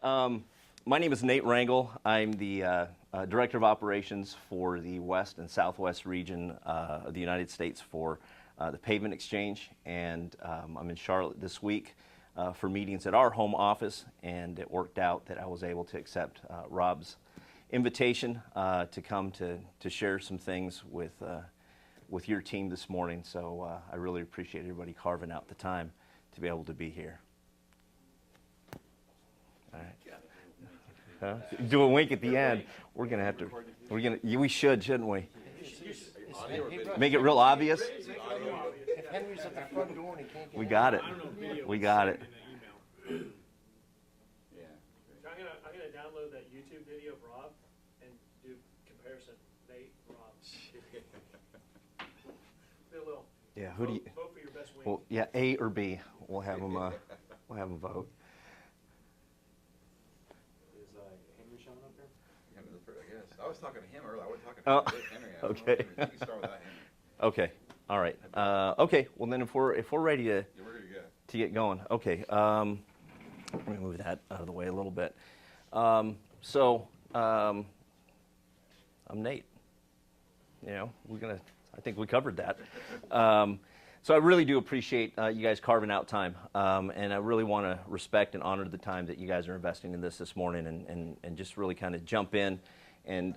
My name is Nate Rangel. I'm the Director of Operations for the West and Southwest region of the United States for the Pavement Exchange, and I'm in Charlotte this week for meetings at our home office, and it worked out that I was able to accept Rob's invitation to come to share some things with your team this morning. So I really appreciate everybody carving out the time to be able to be here. All right. Huh? Do a wink at the end. We're gonna have to. We should, shouldn't we? Make it real obvious. If Henry's at the front door and he can't get We got it. We got it. Yeah. So I'm gonna download that YouTube video of Rob and do comparison. Nate, Rob. Do a little. Yeah. Who do you? Vote for your best wing. Well, yeah, A or B. We'll have them. We'll have them vote. Is Henry showing up there? I guess. I was talking to him earlier. I wasn't talking to Henry. Okay. You can start without Henry. Okay. All right. Okay. Well, then if we're ready to Yeah, we're ready to go. to get going. Okay. Let me move that out of the way a little bit. I'm Nate. You know, I think we covered that. So I really do appreciate you guys carving out time, and I really want to respect and honor the time that you guys are investing in this morning, and just really kind of jump in and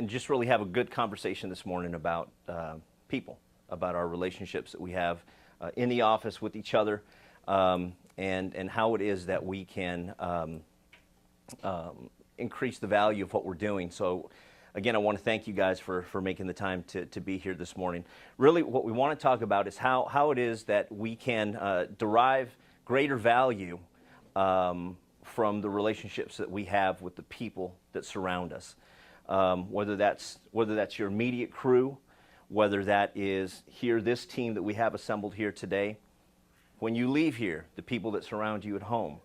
just really have a good conversation this morning about people, about our relationships that we have in the office with each other, and how it is that we can increase the value of what we're doing. So again, I want to thank you guys for making the time to be here this morning. Really, what we want to talk about is how it is that we can derive greater value from the relationships that we have with the people that surround us. Whether that's your immediate crew, whether that is this team that we have assembled here today. When you leave here, the people that surround you at home,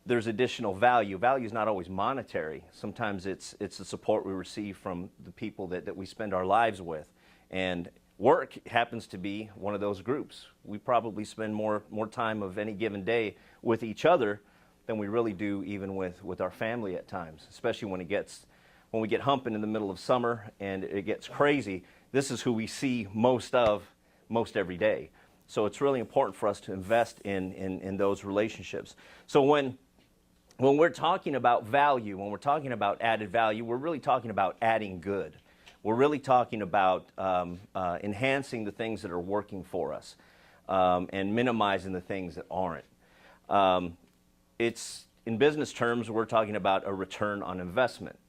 there's additional value. Value is not always monetary. Sometimes it's the support we receive from the people that we spend our lives with. And work happens to be one of those groups. We probably spend more time of any given day with each other than we really do even with our family at times, especially when we get humping in the middle of summer and it gets crazy. This is who we see most every day. So it's really important for us to invest in those relationships. So when we're talking about value, when we're talking about added value, we're really talking about adding good. We're really talking about enhancing the things that are working for us and minimizing the things that aren't. It's in business terms, we're talking about a return on investment.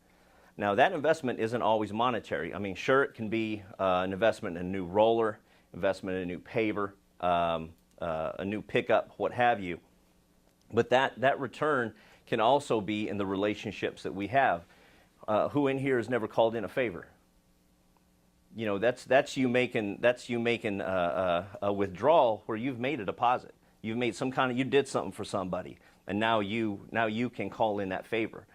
Now, that investment isn't always monetary. I mean, sure, it can be an investment in a new roller, investment in a new paver, a new pickup, what have you. But that return can also be in the relationships that we have. Who in here has never called in a favor? You know, that's you making a withdrawal where you've made a deposit. You've made you did something for somebody, and now you can call in that favor.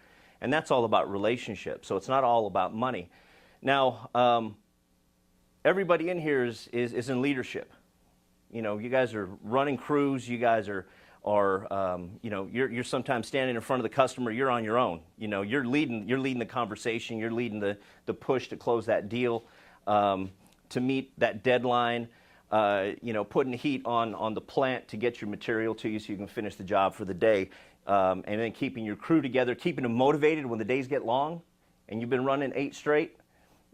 And that's all about relationships. So it's not all about money. Now, everybody in here is in leadership. You know, you guys are running crews. You guys are you're sometimes standing in front of the customer. You're on your own. You know, you're leading the conversation. You're leading the push to close that deal, to meet that deadline. Putting heat on the plant to get your material to you so you can finish the job for the day. And then keeping your crew together, keeping them motivated when the days get long, and you've been running 8 straight.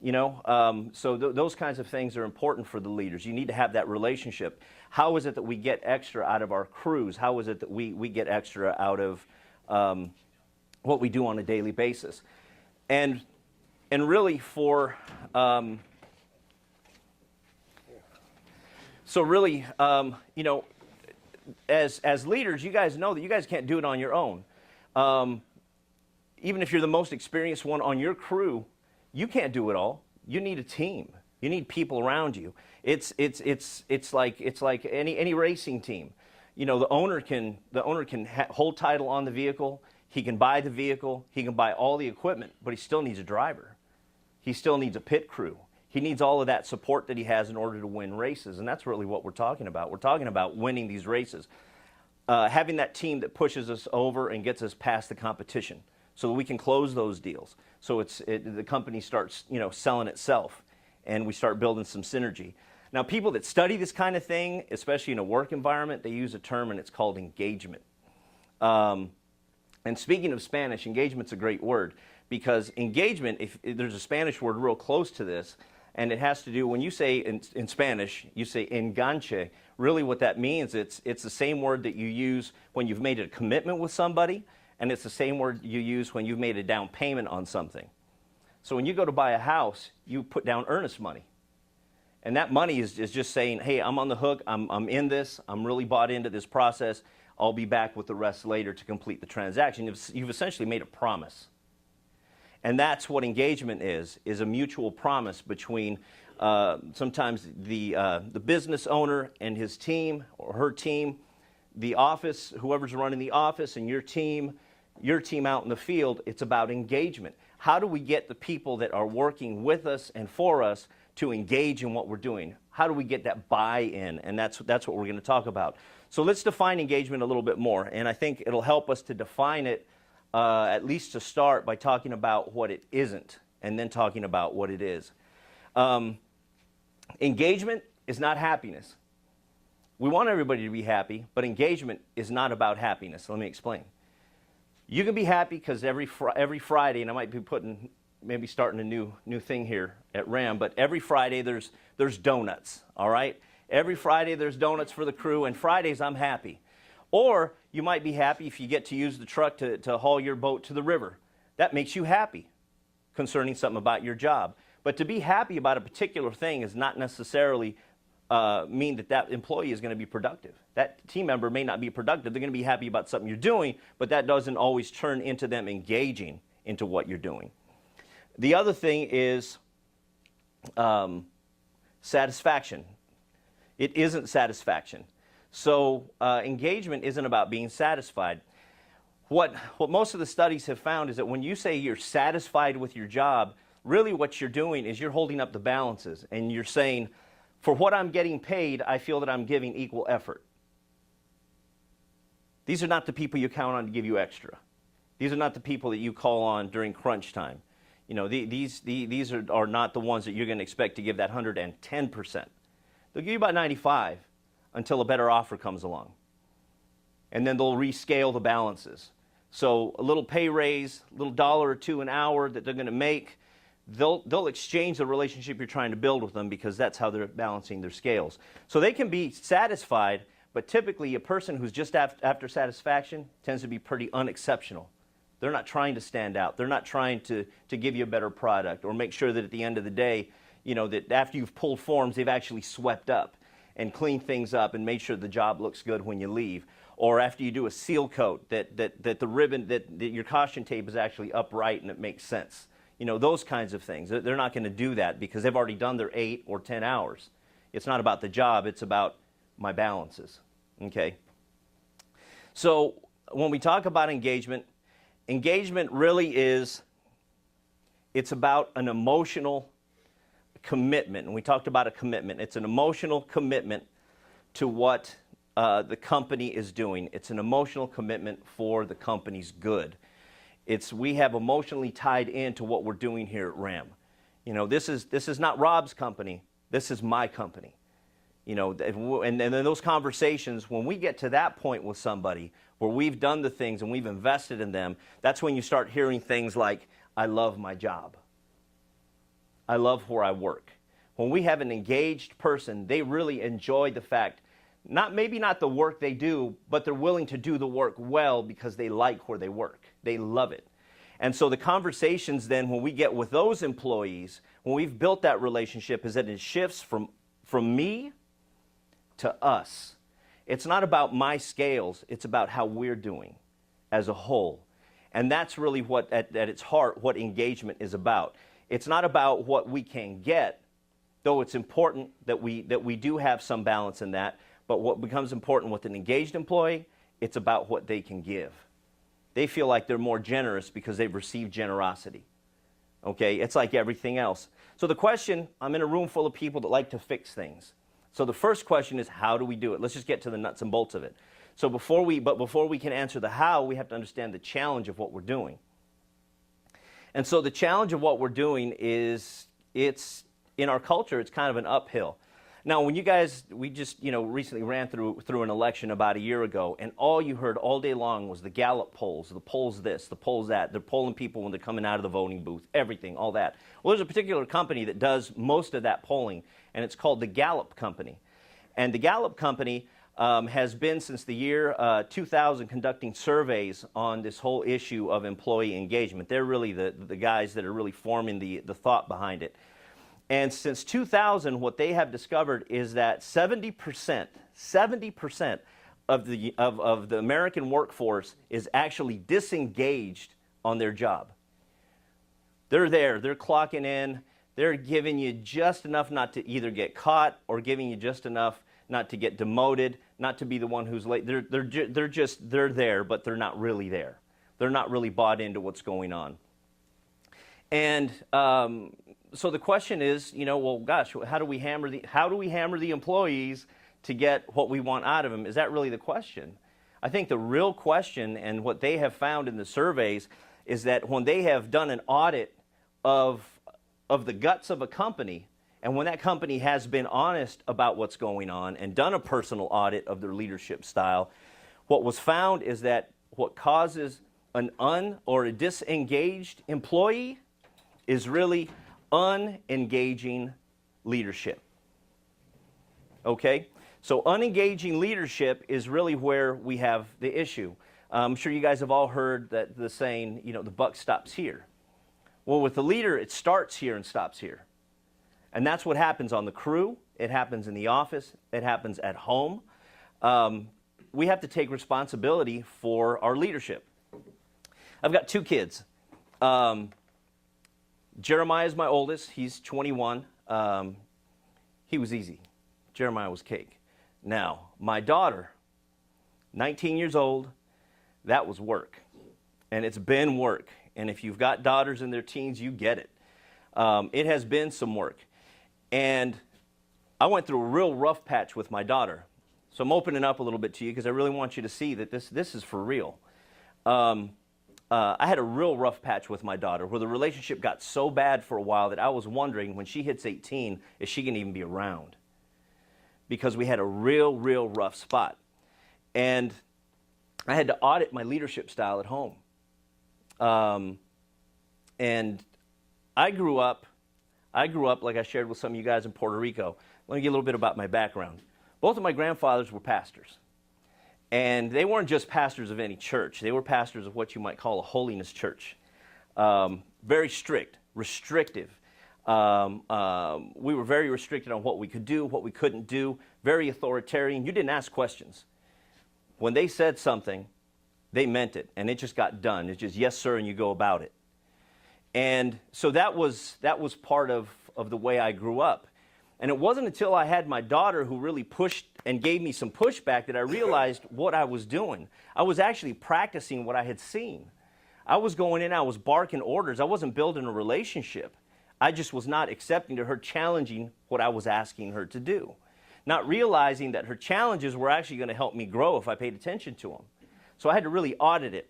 So those kinds of things are important for the leaders. You need to have that relationship. How is it that we get extra out of our crews? How is it that we get extra out of what we do on a daily basis? And really as leaders, you guys know that you guys can't do it on your own. Even if you're the most experienced one on your crew, you can't do it all. You need a team. You need people around you. It's like any racing team. You know, the owner can hold title on the vehicle. He can buy the vehicle. He can buy all the equipment, but he still needs a driver. He still needs a pit crew. He needs all of that support that he has in order to win races, and that's really what we're talking about. We're talking about winning these races. having that team that pushes us over and gets us past the competition so that we can close those deals. So the company starts, selling itself, and we start building some synergy. Now, people that study this kind of thing, especially in a work environment, they use a term, and it's called engagement. And speaking of Spanish, engagement's a great word, because engagement, if there's a Spanish word real close to this, and it has to do, when you say in Spanish, you say enganche, really what that means, it's the same word that you use when you've made a commitment with somebody, and it's the same word you use when you've made a down payment on something. So when you go to buy a house, you put down earnest money. And that money is just saying, hey, I'm on the hook, I'm in this, I'm really bought into this process, I'll be back with the rest later to complete the transaction. You've essentially made a promise. And that's what engagement is a mutual promise between sometimes the business owner and his team or her team, the office, whoever's running the office, and your team out in the field. It's about engagement. How do we get the people that are working with us and for us to engage in what we're doing? How do we get that buy-in? And that's what we're going to talk about. So let's define engagement a little bit more. And I think it'll help us to define it, at least to start, by talking about what it isn't and then talking about what it is. Engagement is not happiness. We want everybody to be happy, but engagement is not about happiness. Let me explain. You can be happy because every Friday, and I might be maybe starting a new thing here at RAM, but every Friday there's donuts, all right? Every Friday there's donuts for the crew, and Fridays I'm happy. Or you might be happy if you get to use the truck to haul your boat to the river. That makes you happy concerning something about your job. But to be happy about a particular thing is not necessarily mean that employee is going to be productive. That team member may not be productive. They're going to be happy about something you're doing, but that doesn't always turn into them engaging into what you're doing. The other thing is satisfaction. It isn't satisfaction. So engagement isn't about being satisfied. What most of the studies have found is that when you say you're satisfied with your job, really what you're doing is you're holding up the balances, and you're saying, for what I'm getting paid, I feel that I'm giving equal effort. These are not the people you count on to give you extra. These are not the people that you call on during crunch time. These are not the ones that you're going to expect to give that 110%. They'll give you about 95 until a better offer comes along. And then they'll rescale the balances. So a little pay raise, a little $1 or $2 an hour that they're going to make, they'll exchange the relationship you're trying to build with them, because that's how they're balancing their scales. So they can be satisfied, but typically a person who's just after satisfaction tends to be pretty unexceptional. They're not trying to stand out. They're not trying to give you a better product or make sure that at the end of the day, that after you've pulled forms, they've actually swept up and cleaned things up and made sure the job looks good when you leave. Or after you do a seal coat, that the ribbon, that your caution tape is actually upright and it makes sense. Those kinds of things. They're not going to do that because they've already done their 8 or 10 hours. It's not about the job. It's about my balances. Okay? So when we talk about engagement really it's about an emotional commitment. And we talked about a commitment. It's an emotional commitment to what the company is doing. It's an emotional commitment for the company's good. We have emotionally tied into what we're doing here at RAM. This is not Rob's company. This is my company. And then those conversations, when we get to that point with somebody where we've done the things and we've invested in them, that's when you start hearing things like, I love my job. I love where I work. When we have an engaged person, they really enjoy the fact, maybe not the work they do, but they're willing to do the work well because they like where they work. They love it. And so the conversations then, when we get with those employees, when we've built that relationship, is that it shifts from me to us. It's not about my scales. It's about how we're doing as a whole. And that's really what, at its heart, what engagement is about. It's not about what we can get, though it's important that we do have some balance in that. But what becomes important with an engaged employee, it's about what they can give. They feel like they're more generous because they've received generosity. Okay, it's like everything else. So the question, I'm in a room full of people that like to fix things. So the first question is, how do we do it? Let's just get to the nuts and bolts of it. So before we can answer the how, we have to understand the challenge of what we're doing. And so the challenge of what we're doing is, it's in our culture, it's kind of an uphill. Now, when you guys, we just, recently ran through an election about a year ago, and all you heard all day long was the Gallup polls, the polls this, the polls that. They're polling people when they're coming out of the voting booth, everything, all that. Well, there's a particular company that does most of that polling, and it's called the Gallup Company. And the Gallup Company has been, since the year 2000, conducting surveys on this whole issue of employee engagement. They're really the guys that are really forming the thought behind it. And since 2000, what they have discovered is that 70% of the American workforce is actually disengaged on their job. They're there, they're clocking in, they're giving you just enough not to either get caught, or giving you just enough not to get demoted, not to be the one who's late. They're there, but they're not really there. They're not really bought into what's going on. And so the question is, well, gosh, how do we hammer the employees to get what we want out of them? Is that really the question? I think the real question, and what they have found in the surveys, is that when they have done an audit of the guts of a company, and when that company has been honest about what's going on and done a personal audit of their leadership style, what was found is that what causes a disengaged employee is really unengaging leadership. Okay? So unengaging leadership is really where we have the issue. I'm sure you guys have all heard that the saying, the buck stops here. Well, with the leader, it starts here and stops here. And that's what happens on the crew. It happens in the office. It happens at home. We have to take responsibility for our leadership. I've got 2 kids. Jeremiah is my oldest. He's 21. He was easy. Jeremiah was cake. Now, my daughter, 19 years old, that was work. And it's been work. And if you've got daughters in their teens, you get it. It has been some work. And I went through a real rough patch with my daughter. So I'm opening up a little bit to you because I really want you to see that this is for real. I had a real rough patch with my daughter where the relationship got so bad for a while that I was wondering, when she hits 18, is she going to even be around? Because we had a real rough spot. And I had to audit my leadership style at home. And I grew up, like I shared with some of you guys, in Puerto Rico. Let me get a little bit about my background. Both of my grandfathers were pastors. And they weren't just pastors of any church. They were pastors of what you might call a holiness church. Very strict, restrictive. We were very restricted on what we could do, what we couldn't do. Very authoritarian. You didn't ask questions. When they said something, they meant it. And it just got done. It's just, yes, sir, and you go about it. And so that was part of the way I grew up. And it wasn't until I had my daughter, who really pushed and gave me some pushback, that I realized what I was doing. I was actually practicing what I had seen. I was going in, I was barking orders. I wasn't building a relationship. I just was not accepting to her challenging what I was asking her to do. Not realizing that her challenges were actually going to help me grow if I paid attention to them. So I had to really audit it.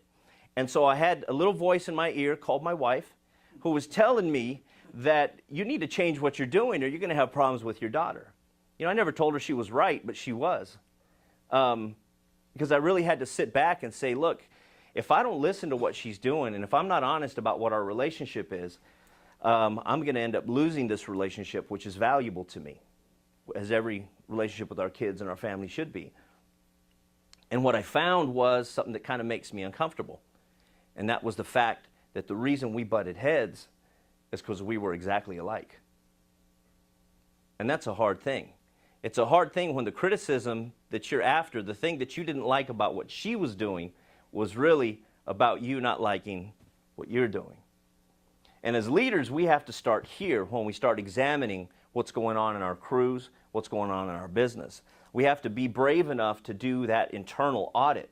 And so I had a little voice in my ear called my wife, who was telling me that you need to change what you're doing or you're going to have problems with your daughter. I never told her she was right, but she was. Because I really had to sit back and say, look, if I don't listen to what she's doing, and if I'm not honest about what our relationship is, I'm going to end up losing this relationship, which is valuable to me, as every relationship with our kids and our family should be. And what I found was something that kind of makes me uncomfortable. And that was the fact that the reason we butted heads is because we were exactly alike. And that's a hard thing. It's a hard thing when the criticism that you're after, the thing that you didn't like about what she was doing, was really about you not liking what you're doing. And as leaders, we have to start here when we start examining what's going on in our crews, what's going on in our business. We have to be brave enough to do that internal audit.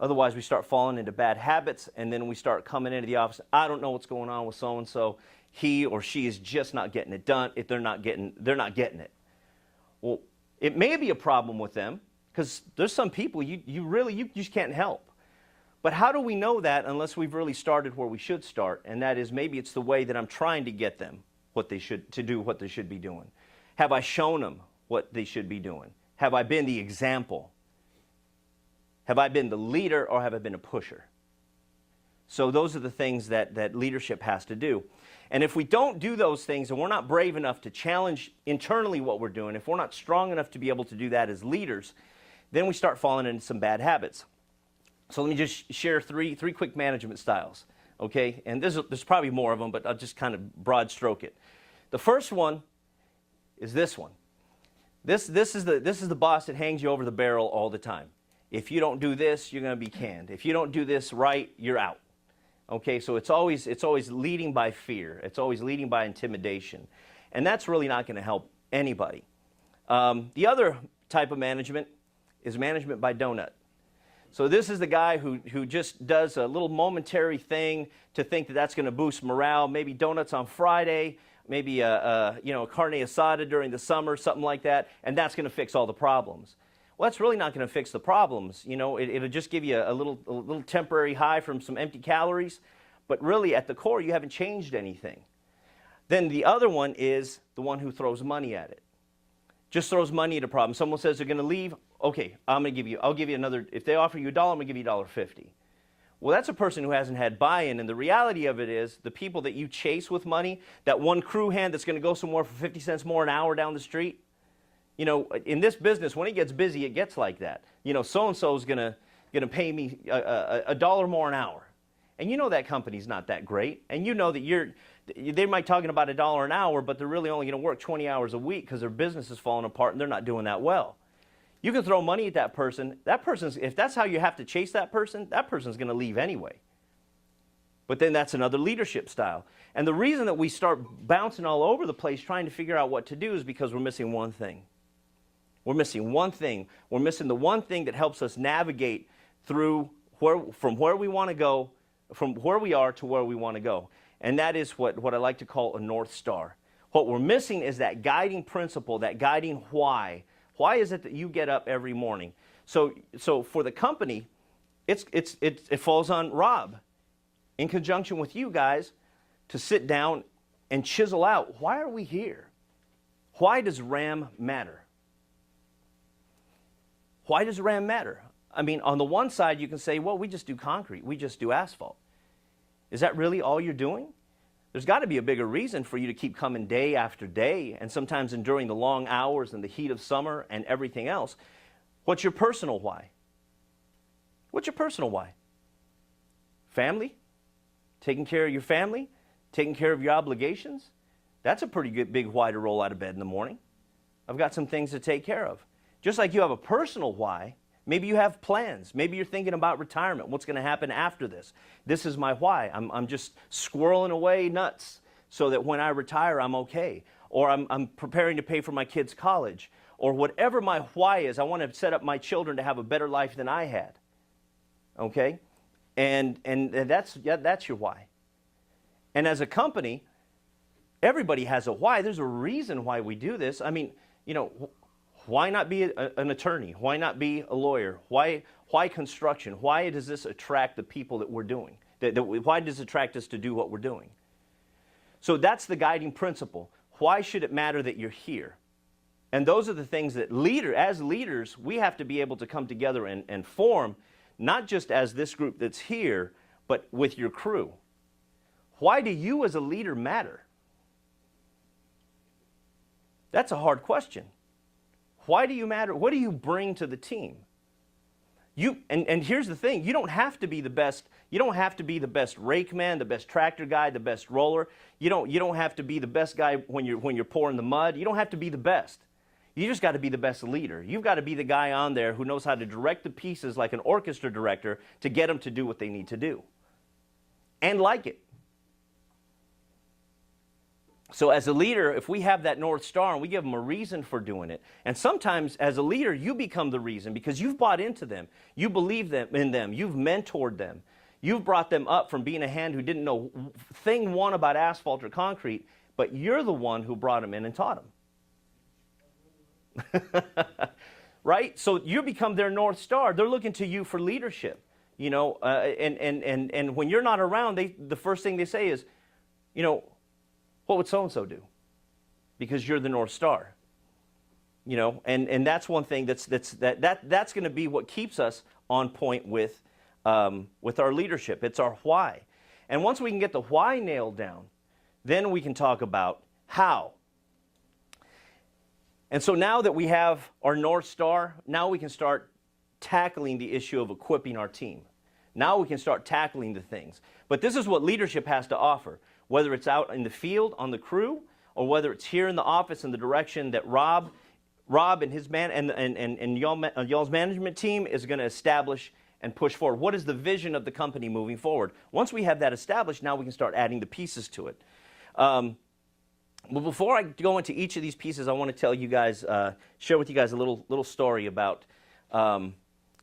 Otherwise, we start falling into bad habits, and then we start coming into the office. I don't know what's going on with so-and-so. He or she is just not getting it done. If they're not getting it. Well, it may be a problem with them. Because there's some people you just can't help. But how do we know that unless we've really started where we should start? And that is, maybe it's the way that I'm trying to get them what they should be doing. Have I shown them what they should be doing? Have I been the example? Have I been the leader, or have I been a pusher? So those are the things that leadership has to do. And if we don't do those things, and we're not brave enough to challenge internally what we're doing, if we're not strong enough to be able to do that as leaders, then we start falling into some bad habits. So let me just share three quick management styles, okay? And there's probably more of them, but I'll just kind of broad stroke it. The first one is this one. This is the boss that hangs you over the barrel all the time. If you don't do this, you're going to be canned. If you don't do this right, you're out. Okay, so it's always leading by fear. It's always leading by intimidation. And that's really not going to help anybody. The other type of management is management by donut. So this is the guy who just does a little momentary thing to think that that's going to boost morale. Maybe donuts on Friday, maybe a carne asada during the summer, something like that, and that's going to fix all the problems. Well, that's really not going to fix the problems. You know, it'll just give you a little temporary high from some empty calories, but really at the core you haven't changed anything. Then the other one is the one who throws money at it. Just throws money at a problem. Someone says they're going to leave. Okay, I'll give you another. If they offer you $1, I'm going to give you $1.50. Well, that's a person who hasn't had buy-in, and the reality of it is the people that you chase with money, that one crew hand that's going to go somewhere for 50 cents more an hour down the street, you know, in this business, when it gets busy, it gets like that. You know, so-and-so is going to pay me $1 more an hour. And you know that company's not that great, and you know that they might be talking about $1 an hour, but they're really only going to work 20 hours a week because their business is falling apart and they're not doing that well. You can throw money at that person. That person's, if that's how you have to chase that person's going to leave anyway. But then that's another leadership style. And the reason that we start bouncing all over the place trying to figure out what to do is because we're missing one thing. We're missing one thing. We're missing the one thing that helps us navigate through from where we want to go, from where we are to where we want to go. And that is what I like to call a North Star. What we're missing is that guiding principle, that guiding why. Why is it that you get up every morning? So for the company, it falls on Rob, in conjunction with you guys, to sit down and chisel out, why are we here? Why does RAM matter? Why does RAM matter? I mean, on the one side, you can say, well, we just do concrete. We just do asphalt. Is that really all you're doing? There's got to be a bigger reason for you to keep coming day after day, and sometimes enduring the long hours and the heat of summer and everything else. What's your personal why? What's your personal why? Family? Taking care of your family? Taking care of your obligations? That's a pretty good big why to roll out of bed in the morning. I've got some things to take care of. Just like you have a personal why, maybe you have plans. Maybe you're thinking about retirement. What's going to happen after this? This is my why. I'm just squirreling away nuts so that when I retire, I'm okay. Or I'm preparing to pay for my kids' college. Or whatever my why is, I want to set up my children to have a better life than I had. Okay? And that's your why. And as a company, everybody has a why. There's a reason why we do this. I mean, you know, why not be an attorney? Why not be a lawyer? Why construction? Why does this attract the people that we're doing? Why does it attract us to do what we're doing? So that's the guiding principle. Why should it matter that you're here? And those are the things that as leaders, we have to be able to come together and form, not just as this group that's here, but with your crew. Why do you as a leader matter? That's a hard question. Why do you matter? What do you bring to the team? And here's the thing, you don't have to be the best. You don't have to be the best rake man, the best tractor guy, the best roller. You don't have to be the best guy when you're pouring the mud. You don't have to be the best. You just got to be the best leader. You've got to be the guy on there who knows how to direct the pieces like an orchestra director to get them to do what they need to do. And like it. So as a leader, if we have that North Star and we give them a reason for doing it, and sometimes as a leader, you become the reason because you've bought into them. You believe in them. You've mentored them. You've brought them up from being a hand who didn't know thing one about asphalt or concrete, but you're the one who brought them in and taught them. right? So you become their North Star. They're looking to you for leadership, you know, and when you're not around, the first thing they say is, you know, what would so-and-so do? Because you're the North Star, you know, and that's one thing that's going to be what keeps us on point with our leadership. It's our why. And once we can get the why nailed down, then we can talk about how. And so now that we have our North Star, now we can start tackling the issue of equipping our team. Now we can start tackling the things. But this is what leadership has to offer, whether it's out in the field on the crew, or whether it's here in the office in the direction that Rob and his man and y'all's management team is going to establish and push forward. What is the vision of the company moving forward? Once we have that established, now we can start adding the pieces to it. But before I go into each of these pieces, I want to tell you guys, share with you guys a little story about a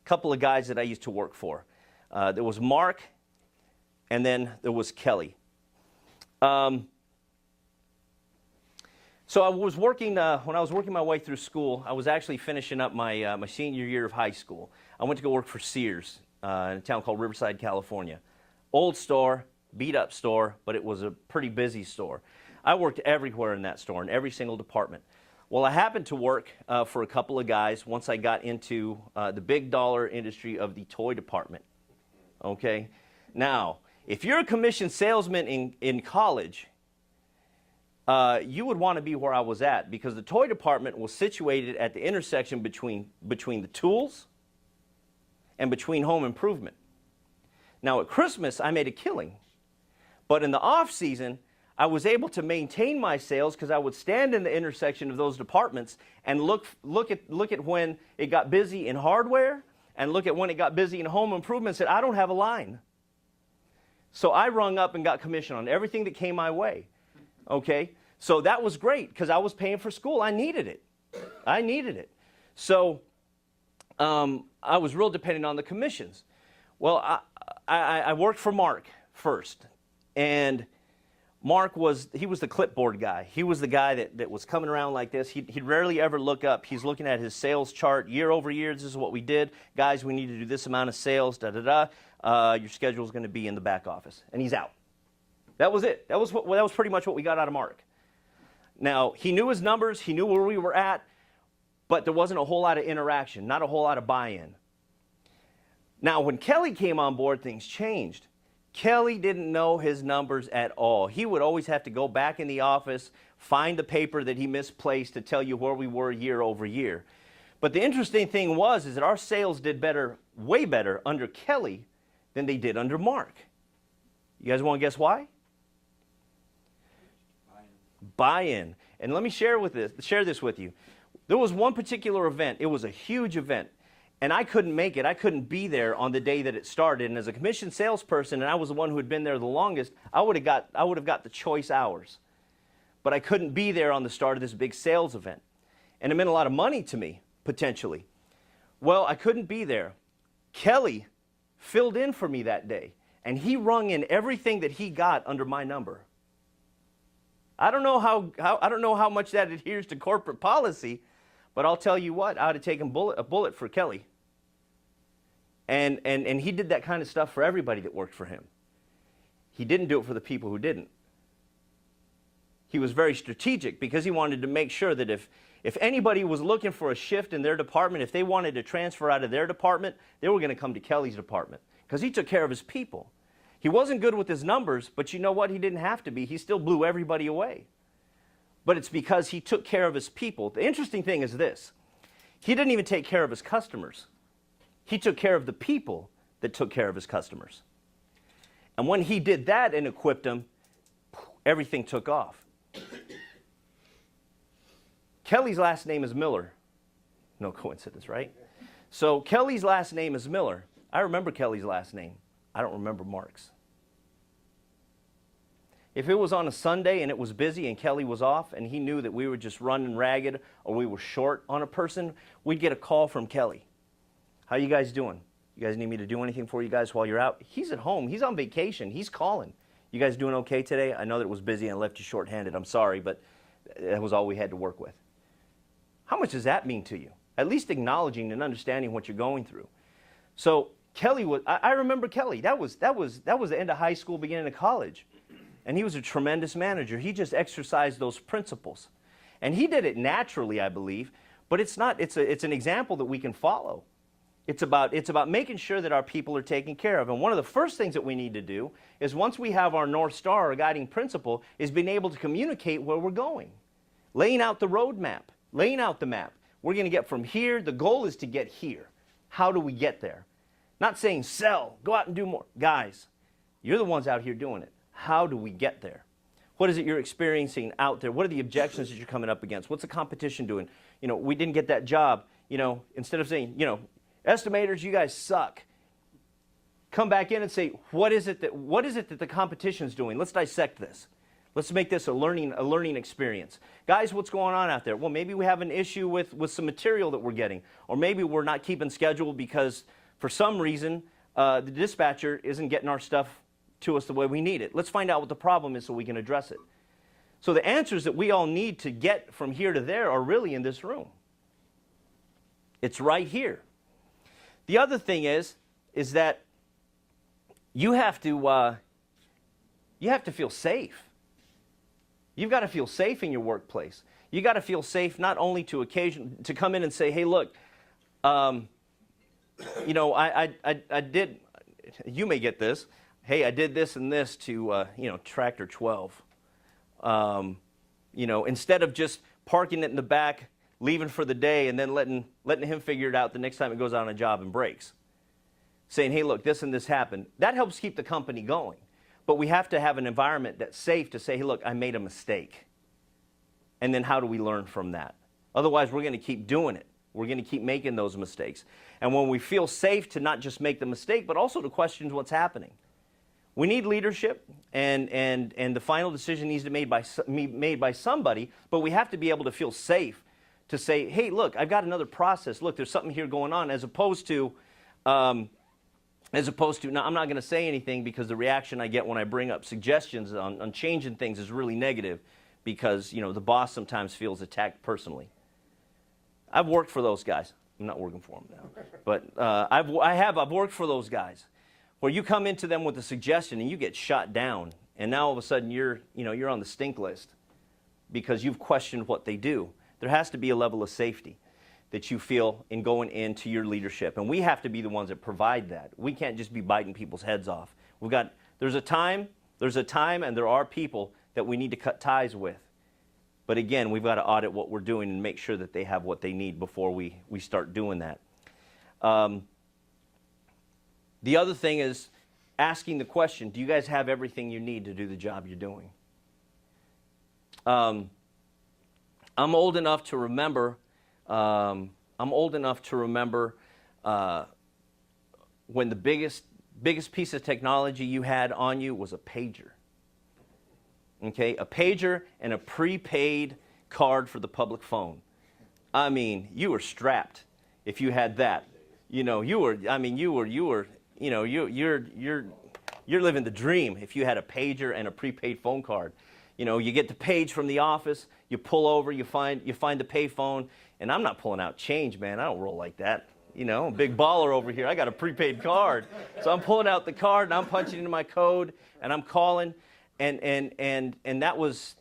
couple of guys that I used to work for. There was Mark, and then there was Kelly. So I was working, when I was working my way through school, I was actually finishing up my senior year of high school. I went to go work for Sears in a town called Riverside, California. Old store, beat up store, but it was a pretty busy store. I worked everywhere in that store, in every single department. Well, I happened to work for a couple of guys once I got into the big dollar industry of the toy department. Okay? Now, if you're a commissioned salesman in college, you would want to be where I was at, because the toy department was situated at the intersection between the tools and between home improvement. Now, at Christmas, I made a killing. But in the off season, I was able to maintain my sales because I would stand in the intersection of those departments and look at when it got busy in hardware and look at when it got busy in home improvement and said, I don't have a line. So I rung up and got commission on everything that came my way. Okay? So that was great because I was paying for school. I needed it. I needed it. So I was real dependent on the commissions. Well, I worked for Mark first. And Mark was the clipboard guy. He was the guy that was coming around like this. He'd rarely ever look up. He's looking at his sales chart year over year. This is what we did. Guys, we need to do this amount of sales, da-da-da. Your schedule is going to be in the back office. And he's out. That was it. That was pretty much what we got out of Mark. Now, he knew his numbers. He knew where we were at. But there wasn't a whole lot of interaction, not a whole lot of buy-in. Now, when Kelly came on board, things changed. Kelly didn't know his numbers at all. He would always have to go back in the office, find the paper that he misplaced to tell you where we were year over year. But the interesting thing is that our sales did better, way better, under Kelly than they did under Mark. You guys want to guess why? Buy-in. And let me share this with you. There was one particular event. It was a huge event. And I couldn't make it. I couldn't be there on the day that it started. And as a commissioned salesperson, and I was the one who had been there the longest, I would have got the choice hours. But I couldn't be there on the start of this big sales event. And it meant a lot of money to me, potentially. Well, I couldn't be there. Kelly filled in for me that day. And he rung in everything that he got under my number. I don't know how much that adheres to corporate policy, but I'll tell you what, I would have taken a bullet for Kelly. And he did that kind of stuff for everybody that worked for him. He didn't do it for the people who didn't. He was very strategic because he wanted to make sure that if anybody was looking for a shift in their department, if they wanted to transfer out of their department, they were going to come to Kelly's department because he took care of his people. He wasn't good with his numbers, but you know what? He didn't have to be. He still blew everybody away. But it's because he took care of his people. The interesting thing is this. He didn't even take care of his customers. He took care of the people that took care of his customers. And when he did that and equipped them, everything took off. Kelly's last name is Miller. No coincidence, right? So Kelly's last name is Miller. I remember Kelly's last name. I don't remember Mark's. If it was on a Sunday and it was busy and Kelly was off and he knew that we were just running ragged or we were short on a person, we'd get a call from Kelly. How you guys doing? You guys need me to do anything for you guys while you're out? He's at home. He's on vacation. He's calling. You guys doing okay today? I know that it was busy and I left you shorthanded. I'm sorry, but that was all we had to work with. How much does that mean to you? at least acknowledging and understanding what you're going through. So Kelly was, I remember Kelly, that was the end of high school, beginning of college. And he was a tremendous manager. He just exercised those principles. And he did it naturally, I believe, but it's an example that we can follow. It's about making sure that our people are taken care of. And one of the first things that we need to do is, once we have our North Star, our guiding principle, is being able to communicate where we're going. Laying out the roadmap, laying out the map. We're going to get from here. The goal is to get here. How do we get there? Not saying sell, go out and do more. Guys, you're the ones out here doing it. How do we get there? What is it you're experiencing out there? What are the objections that you're coming up against? What's the competition doing? We didn't get that job. Instead of saying, estimators, you guys suck. Come back in and say, what is it that the competition's doing? Let's dissect this. Let's make this a learning experience. Guys, what's going on out there? Well, maybe we have an issue with some material that we're getting, or maybe we're not keeping schedule because for some reason the dispatcher isn't getting our stuff to us the way we need it. Let's find out what the problem is so we can address it. So the answers that we all need to get from here to there are really in this room. It's right here. The other thing is that you have to feel safe. You've got to feel safe in your workplace. You got to feel safe not only to come in and say, hey, look, I did. You may get this. Hey, I did this and this to tractor 12. Instead of just parking it in the back, leaving for the day, and then letting him figure it out the next time it goes out on a job and breaks. Saying, hey, look, this and this happened. That helps keep the company going. But we have to have an environment that's safe to say, hey, look, I made a mistake. And then how do we learn from that? Otherwise, we're going to keep doing it. We're going to keep making those mistakes. And when we feel safe to not just make the mistake, but also to question what's happening. We need leadership, and the final decision needs to be made by somebody, but we have to be able to feel safe to say, hey, look, I've got another process. Look, there's something here going on, as opposed to, no, I'm not going to say anything because the reaction I get when I bring up suggestions on changing things is really negative because, the boss sometimes feels attacked personally. I've worked for those guys. I'm not working for them now. But I've worked for those guys where you come into them with a suggestion and you get shot down. And now all of a sudden you're on the stink list because you've questioned what they do. There has to be a level of safety that you feel in going into your leadership. And we have to be the ones that provide that. We can't just be biting people's heads off. There's a time and there are people that we need to cut ties with. But again, we've got to audit what we're doing and make sure that they have what they need before we start doing that. The other thing is asking the question, do you guys have everything you need to do the job you're doing? I'm old enough to remember when the biggest piece of technology you had on you was a pager. Okay, a pager and a prepaid card for the public phone. I mean, you were strapped if you had that. You're living the dream if you had a pager and a prepaid phone card. You get the page from the office, you pull over, you find the pay phone, and I'm not pulling out change, man. I don't roll like that. I'm a big baller over here. I got a prepaid card. So I'm pulling out the card and I'm punching into my code and I'm calling. And that was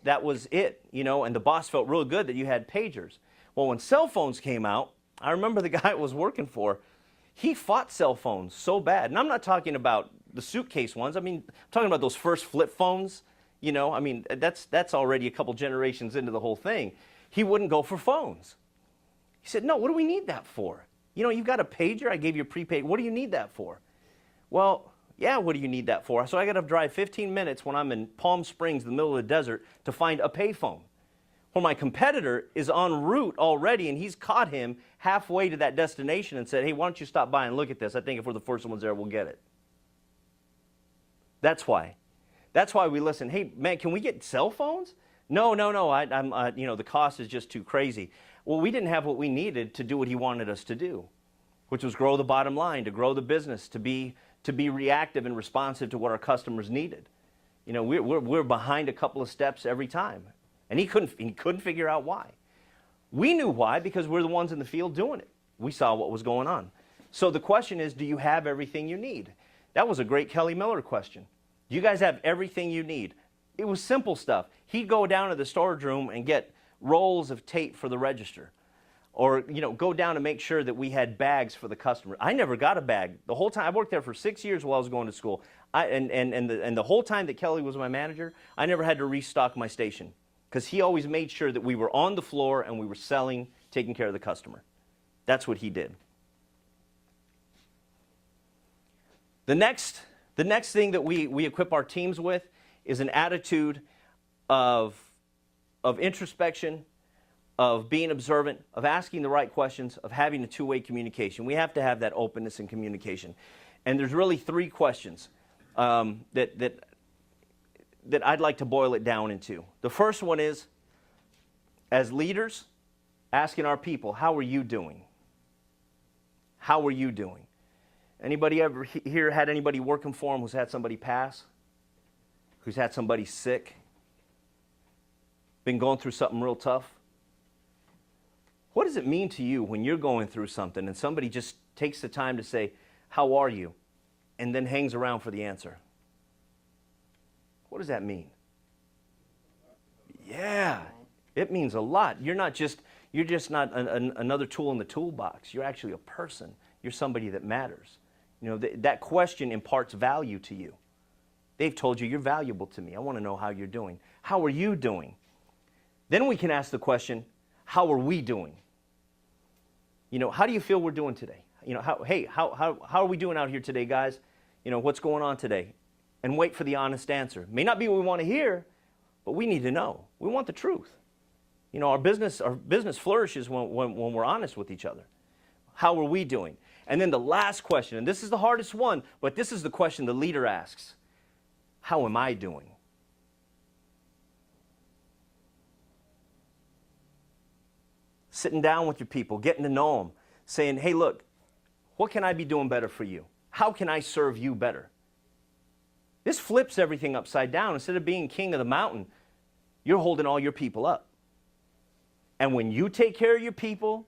it, and the boss felt real good that you had pagers. Well, when cell phones came out, I remember the guy I was working for, he fought cell phones so bad. And I'm not talking about the suitcase ones. I mean, I'm talking about those first flip phones. That's already a couple generations into the whole thing. He wouldn't go for phones. He said, no, what do we need that for? You've got a pager, I gave you a prepaid. What do you need that for? Well, yeah, what do you need that for? So I got to drive 15 minutes when I'm in Palm Springs, in the middle of the desert, to find a payphone. Well, my competitor is en route already, and he's caught him halfway to that destination and said, hey, why don't you stop by and look at this? I think if we're the first ones there, we'll get it. That's why. That's why we listen. Hey, man, can we get cell phones? No. The cost is just too crazy. Well, we didn't have what we needed to do what he wanted us to do, which was grow the bottom line, to grow the business, to be reactive and responsive to what our customers needed. We're behind a couple of steps every time, and he couldn't figure out why. We knew why because we're the ones in the field doing it. We saw what was going on. So the question is, do you have everything you need? That was a great Kelly Miller question. Do you guys have everything you need? It was simple stuff. He'd go down to the storage room and get rolls of tape for the register. Or, go down to make sure that we had bags for the customer. I never got a bag. The whole time, I worked there for 6 years while I was going to school. And the whole time that Kelly was my manager, I never had to restock my station. Because he always made sure that we were on the floor and we were selling, taking care of the customer. That's what he did. The next thing that we equip our teams with is an attitude of introspection, of being observant, of asking the right questions, of having a two-way communication. We have to have that openness and communication. And there's really 3 questions that I'd like to boil it down into. The first one is, as leaders, asking our people, how are you doing? How are you doing? Anybody ever here had anybody working for them who's had somebody pass? Who's had somebody sick? Been going through something real tough? What does it mean to you when you're going through something and somebody just takes the time to say, how are you? And then hangs around for the answer? What does that mean? Yeah, it means a lot. You're just not another tool in the toolbox. You're actually a person. You're somebody that matters. That question imparts value to you. They've told you you're valuable to me. I want to know how you're doing. How are you doing? Then we can ask the question, how are we doing? How do you feel we're doing today? How are we doing out here today, guys? What's going on today? And wait for the honest answer. May not be what we want to hear, but we need to know. We want the truth. Our business flourishes when we're honest with each other. How are we doing? And then the last question, and this is the hardest one, but this is the question the leader asks. How am I doing? Sitting down with your people, getting to know them, saying, hey, look, what can I be doing better for you? How can I serve you better? This flips everything upside down. Instead of being king of the mountain, you're holding all your people up. And when you take care of your people,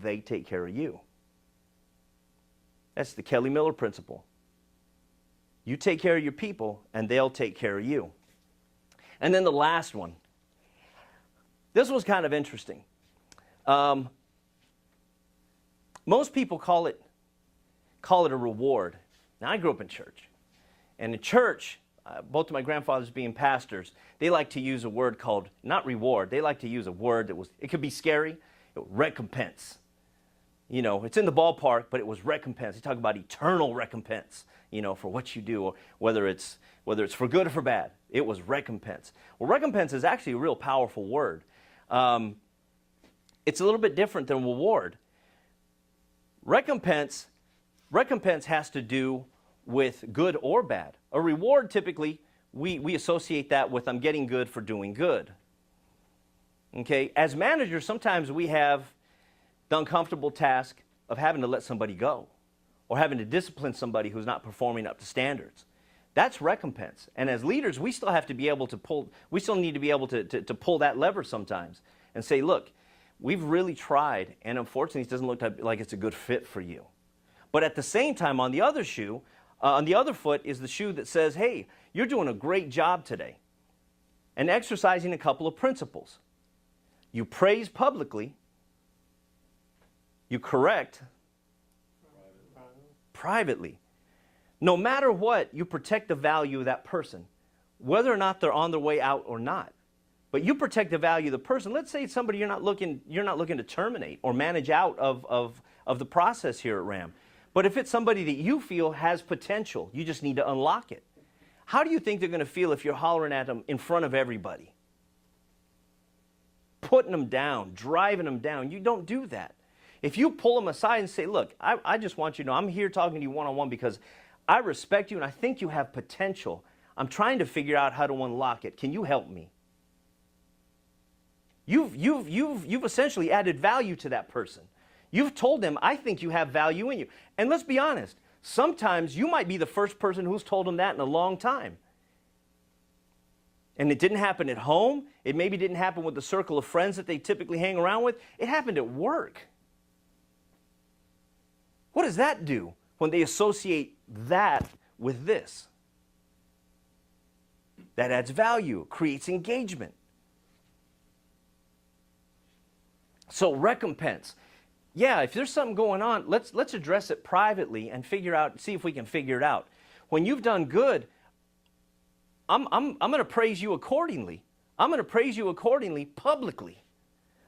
they take care of you. That's the Kelly Miller principle. You take care of your people, and they'll take care of you. And then the last one. This was kind of interesting. Most people call it a reward. Now, I grew up in church. And in church, both of my grandfathers being pastors, they like to use a word called, not reward, they like to use a word it could be scary, recompense. It's in the ballpark, but it was recompense. They talk about eternal recompense, for what you do, or whether it's for good or for bad. It was recompense. Well, recompense is actually a real powerful word. It's a little bit different than reward. Recompense has to do with good or bad. A reward, typically, we associate that with I'm getting good for doing good. Okay? As managers, sometimes we have the uncomfortable task of having to let somebody go or having to discipline somebody who's not performing up to standards. That's recompense. And as leaders, we still have to be able to need to be able to pull that lever sometimes and say, look, we've really tried, and unfortunately, it doesn't look like it's a good fit for you. But at the same time, on the other foot is the shoe that says, hey, you're doing a great job today. And exercising a couple of principles. You praise publicly. You correct privately. No matter what, you protect the value of that person, whether or not they're on their way out or not. But you protect the value of the person. Let's say it's somebody you're not looking to terminate or manage out of the process here at RAM. But if it's somebody that you feel has potential, you just need to unlock it. How do you think they're going to feel if you're hollering at them in front of everybody? Putting them down, driving them down. You don't do that. If you pull them aside and say, look, I just want you to know I'm here talking to you one-on-one because I respect you and I think you have potential. I'm trying to figure out how to unlock it. Can you help me? You've essentially added value to that person. You've told them, I think you have value in you. And let's be honest, sometimes you might be the first person who's told them that in a long time. And it didn't happen at home. It maybe didn't happen with the circle of friends that they typically hang around with. It happened at work. What does that do when they associate that with this? That adds value, creates engagement. So recompense. Yeah, if there's something going on, let's address it privately and see if we can figure it out. When you've done good, I'm going to praise you accordingly. I'm going to praise you accordingly publicly.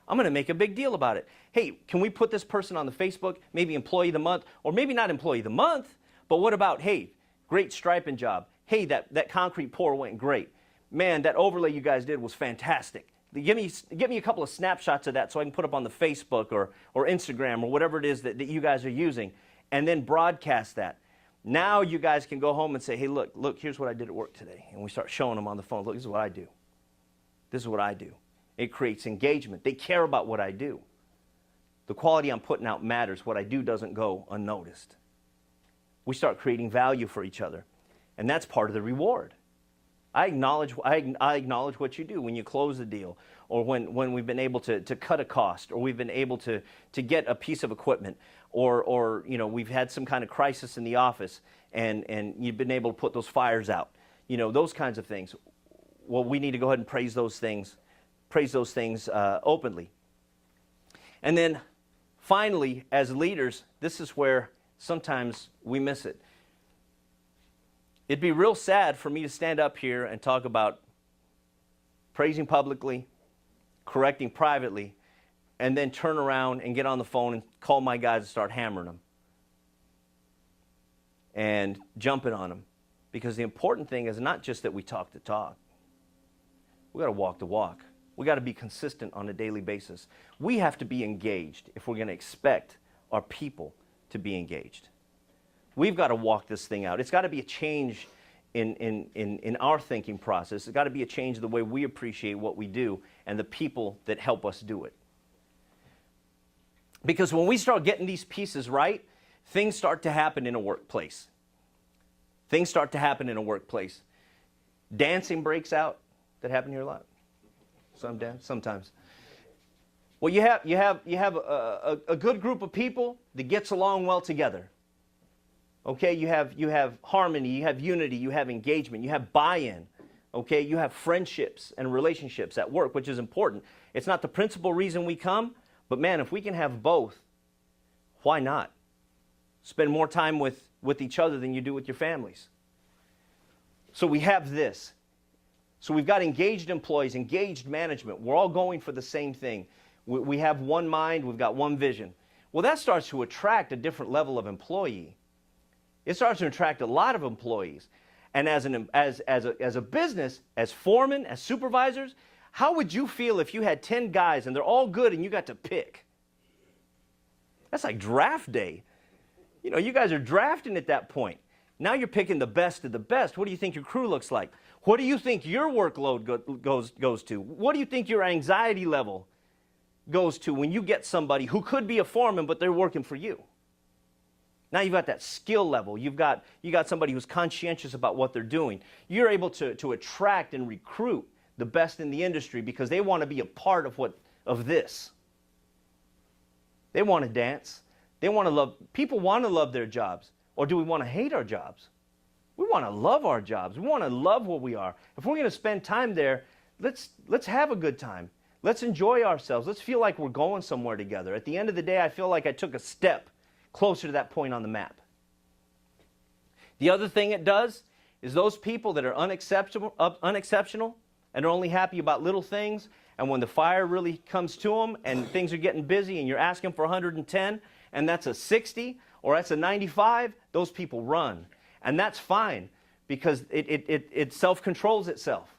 I'm going to make a big deal about it. Hey, can we put this person on the Facebook, maybe employee of the month, or maybe not employee of the month, but what about, hey, great striping job. Hey, that concrete pour went great. Man, that overlay you guys did was fantastic. Give me a couple of snapshots of that so I can put up on the Facebook or Instagram or whatever it is that you guys are using, and then broadcast that. Now you guys can go home and say, hey, look, here's what I did at work today. And we start showing them on the phone, look, this is what I do. This is what I do. It creates engagement. They care about what I do. The quality I'm putting out matters. What I do doesn't go unnoticed. We start creating value for each other. And that's part of the reward. I acknowledge what you do when you close the deal, or when we've been able to cut a cost, or we've been able to get a piece of equipment, or we've had some kind of crisis in the office and you've been able to put those fires out. Those kinds of things. Well, we need to go ahead and praise those things openly. And then finally, as leaders, this is where sometimes we miss it. It'd be real sad for me to stand up here and talk about praising publicly, correcting privately, and then turn around and get on the phone and call my guys and start hammering them and jumping on them. Because the important thing is not just that we talk the talk. We got to walk the walk. We got to be consistent on a daily basis. We have to be engaged if we're going to expect our people to be engaged. We've got to walk this thing out. It's got to be a change in our thinking process. It's got to be a change in the way we appreciate what we do and the people that help us do it. Because when we start getting these pieces right, things start to happen in a workplace. Things start to happen in a workplace. Dancing breaks out. That happen here a lot? Sometimes. Well, you have a good group of people that gets along well together. Okay, you have harmony, you have unity, you have engagement, you have buy-in. Okay, you have friendships and relationships at work, which is important. It's not the principal reason we come, but man, if we can have both, why not? Spend more time with each other than you do with your families. So we have this. So we've got engaged employees, engaged management. We're all going for the same thing. We have one mind, we've got one vision. Well, that starts to attract a different level of employee. It starts to attract a lot of employees. And as a business, as foremen, as supervisors, how would you feel if you had 10 guys and they're all good and you got to pick? That's like draft day. You guys are drafting at that point. Now you're picking the best of the best. What do you think your crew looks like? What do you think your workload goes to? What do you think your anxiety level goes to when you get somebody who could be a foreman, but they're working for you? Now you've got that skill level. You got somebody who's conscientious about what they're doing. You're able to attract and recruit the best in the industry because they want to be a part of this. They want to dance. They want to love. People want to love their jobs. Or do we want to hate our jobs? We want to love our jobs. We want to love what we are. If we're going to spend time there, let's have a good time. Let's enjoy ourselves. Let's feel like we're going somewhere together. At the end of the day, I feel like I took a step closer to that point on the map. The other thing it does is those people that are unexceptional and are only happy about little things, and when the fire really comes to them and things are getting busy and you're asking for 110 and that's a 60 or that's a 95, those people run. And that's fine because it self-controls itself.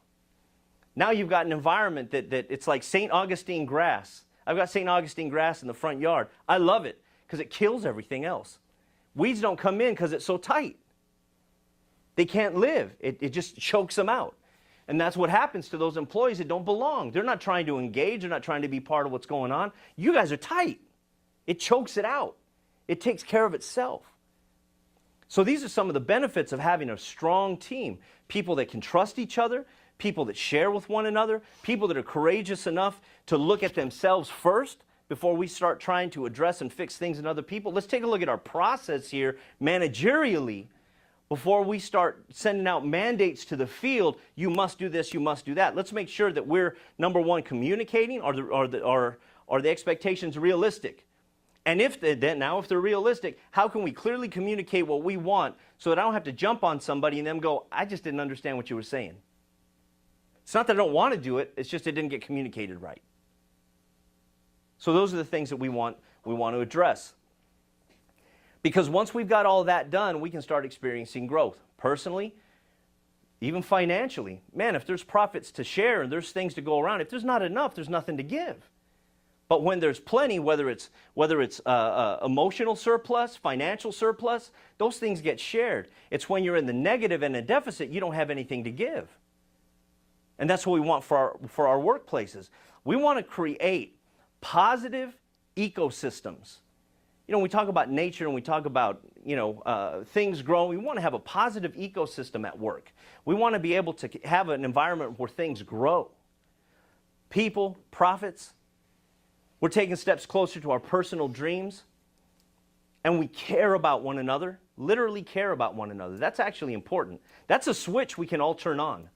Now you've got an environment that it's like St. Augustine grass. I've got St. Augustine grass in the front yard. I love it because it kills everything else. Weeds don't come in because it's so tight. They can't live. It just chokes them out. And that's what happens to those employees that don't belong. They're not trying to engage. They're not trying to be part of what's going on. You guys are tight. It chokes it out. It takes care of itself. So these are some of the benefits of having a strong team. People that can trust each other, people that share with one another, people that are courageous enough to look at themselves first before we start trying to address and fix things in other people. Let's take a look at our process here managerially before we start sending out mandates to the field. You must do this, you must do that. Let's make sure that we're, number one, communicating. Are the expectations realistic? And if they're realistic, how can we clearly communicate what we want so that I don't have to jump on somebody and them go, I just didn't understand what you were saying. It's not that I don't want to do it, it's just it didn't get communicated right. So those are the things that we want to address. Because once we've got all that done, we can start experiencing growth. Personally, even financially. Man, if there's profits to share and there's things to go around, if there's not enough, there's nothing to give. But when there's plenty, whether it's emotional surplus, financial surplus, those things get shared. It's when you're in the negative and a deficit, you don't have anything to give. And that's what we want for our workplaces. We want to create positive ecosystems. You know, we talk about nature and we talk about, things growing. We want to have a positive ecosystem at work. We want to be able to have an environment where things grow. People, profits. We're taking steps closer to our personal dreams. And we care about one another, literally care about one another. That's actually important. That's a switch we can all turn on.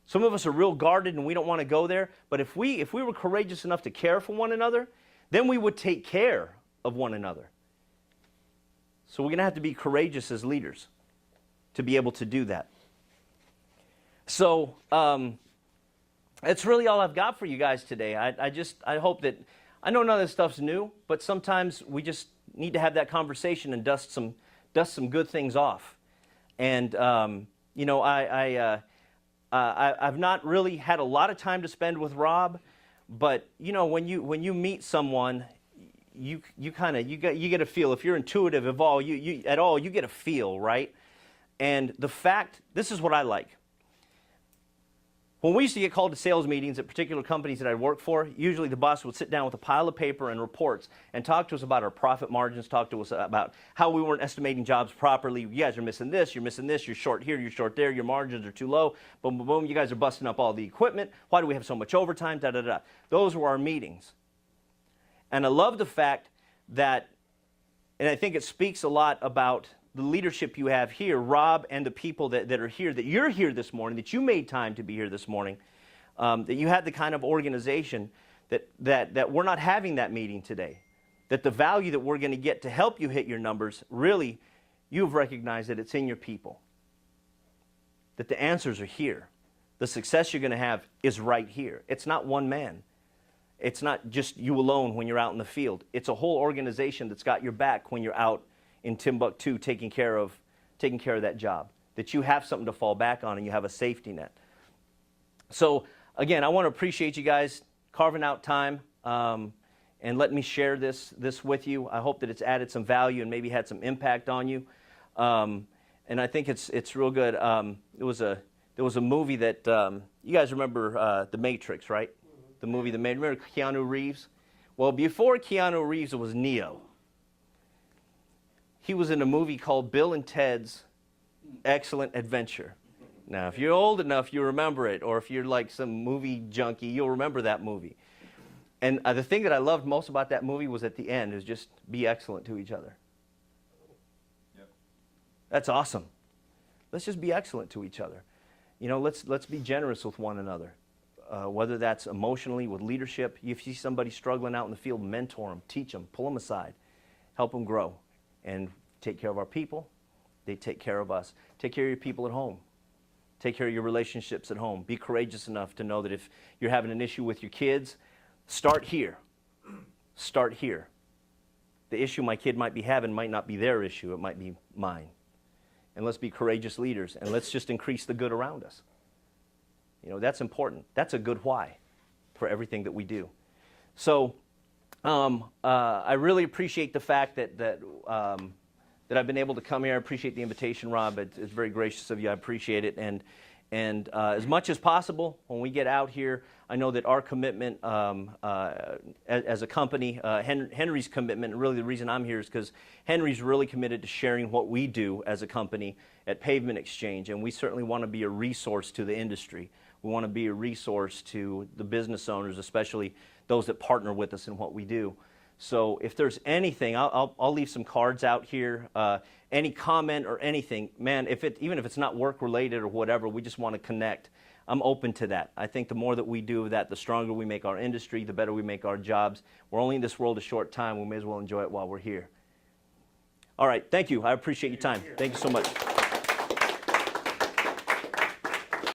Some of us are real guarded and we don't want to go there. But if we were courageous enough to care for one another, then we would take care of one another. So we're going to have to be courageous as leaders to be able to do that. So that's really all I've got for you guys today. I hope that, I know none of this stuff's new, but sometimes we just need to have that conversation and dust some good things off. And I've not really had a lot of time to spend with Rob, but when you meet someone, you get a feel. If you're intuitive at all, you get a feel, right? And the fact, this is what I like. When we used to get called to sales meetings at particular companies that I worked for, usually the boss would sit down with a pile of paper and reports and talk to us about our profit margins, talk to us about how we weren't estimating jobs properly. You guys are missing this, you're short here, you're short there, your margins are too low, boom, boom, boom, you guys are busting up all the equipment. Why do we have so much overtime, da, da, da. Those were our meetings. And I love the fact that, and I think it speaks a lot about the leadership you have here, Rob, and the people that are here, that you're here this morning, that you made time to be here this morning, that you had the kind of organization that we're not having that meeting today, that the value that we're going to get to help you hit your numbers, really, you've recognized that it's in your people, that the answers are here. The success you're going to have is right here. It's not one man. It's not just you alone when you're out in the field. It's a whole organization that's got your back when you're out in Timbuktu taking care of that job, that you have something to fall back on and you have a safety net. So again, I want to appreciate you guys carving out time and letting me share this with you. I hope that it's added some value and maybe had some impact on you. And I think it's real good. There was a movie that you guys remember, The Matrix, right? The movie The Matrix. Remember Keanu Reeves? Well, before Keanu Reeves, it was Neo. He was in a movie called Bill and Ted's Excellent Adventure. Now, if you're old enough, you remember it, or if you're like some movie junkie, you'll remember that movie. And the thing that I loved most about that movie was at the end, is just be excellent to each other. Yep. That's awesome. Let's just be excellent to each other. Let's be generous with one another. Whether that's emotionally, with leadership. If you see somebody struggling out in the field, mentor them, teach them, pull them aside, help them grow. And take care of our people, they take care of us. Take care of your people at home. Take care of your relationships at home. Be courageous enough to know that if you're having an issue with your kids, start here. Start here. The issue my kid might be having might not be their issue, it might be mine. And let's be courageous leaders, and let's just increase the good around us. That's important. That's a good why for everything that we do. So, I really appreciate the fact that I've been able to come here. I appreciate the invitation, Rob. It's very gracious of you. I appreciate it. And And as much as possible, when we get out here, I know that our commitment as a company, Henry's commitment, and really the reason I'm here is because Henry's really committed to sharing what we do as a company at Pavement Exchange, and we certainly want to be a resource to the industry. We want to be a resource to the business owners, especially those that partner with us in what we do. So if there's anything, I'll leave some cards out here. Any comment or anything, man, even if it's not work related or whatever, we just want to connect. I'm open to that. I think the more that we do of that, the stronger we make our industry, the better we make our jobs. We're only in this world a short time. We may as well enjoy it while we're here. All right, thank you. I appreciate your time. Thank you so much.